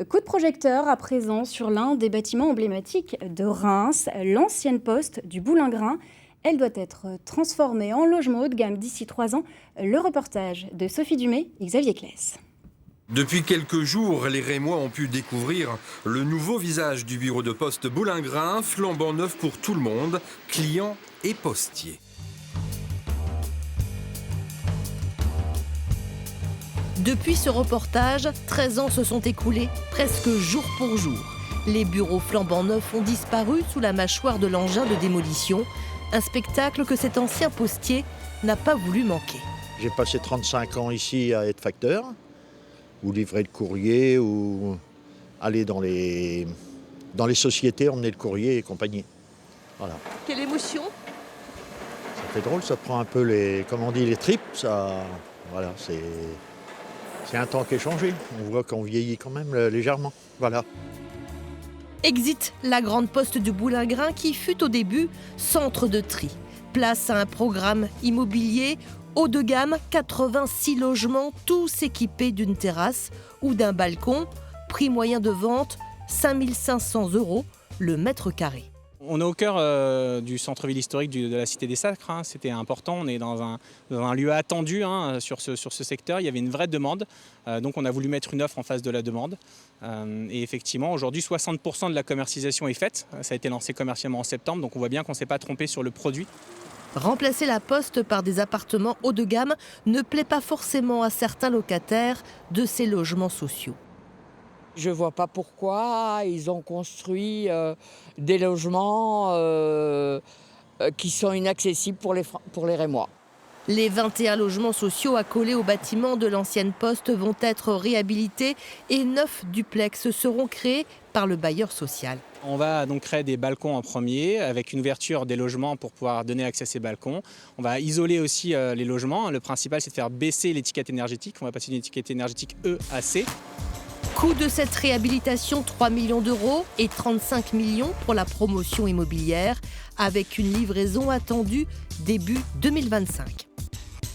Coup de projecteur à présent sur l'un des bâtiments emblématiques de Reims, l'ancienne poste du Boulingrin. Elle doit être transformée en logement haut de gamme d'ici 3 ans. Le reportage de Sophie Dumay et Xavier Claes. Depuis quelques jours, les Rémois ont pu découvrir le nouveau visage du bureau de poste Boulingrin, flambant neuf pour tout le monde, clients et postiers. Depuis ce reportage, 13 ans se sont écoulés, presque jour pour jour. Les bureaux flambant neufs ont disparu sous la mâchoire de l'engin de démolition. Un spectacle que cet ancien postier n'a pas voulu manquer. J'ai passé 35 ans ici à être facteur, ou livrer le courrier, ou aller dans les sociétés, emmener le courrier et compagnie. Voilà. Quelle émotion! Ça fait drôle, ça prend un peu les tripes, ça. Voilà, c'est un temps qui est changé. On voit qu'on vieillit quand même légèrement. Voilà. Exit la grande poste du Boulingrin qui fut au début centre de tri. Place à un programme immobilier haut de gamme, 86 logements, tous équipés d'une terrasse ou d'un balcon. Prix moyen de vente, 5 500 € le mètre carré. On est au cœur du centre-ville historique de la Cité des Sacres. C'était important. On est dans un lieu attendu sur ce secteur. Il y avait une vraie demande. Donc on a voulu mettre une offre en face de la demande. Et effectivement, aujourd'hui, 60% de la commercialisation est faite. Ça a été lancé commercialement en septembre. Donc on voit bien qu'on ne s'est pas trompé sur le produit. Remplacer la poste par des appartements haut de gamme ne plaît pas forcément à certains locataires de ces logements sociaux. Je ne vois pas pourquoi ils ont construit des logements qui sont inaccessibles pour les Rémois. Les 21 logements sociaux accolés au bâtiment de l'ancienne poste vont être réhabilités et 9 duplex seront créés par le bailleur social. On va donc créer des balcons en premier avec une ouverture des logements pour pouvoir donner accès à ces balcons. On va isoler aussi les logements. Le principal, c'est de faire baisser l'étiquette énergétique. On va passer d'une étiquette énergétique E à C. Coût de cette réhabilitation, 3 millions € et 35 millions pour la promotion immobilière, avec une livraison attendue début 2025.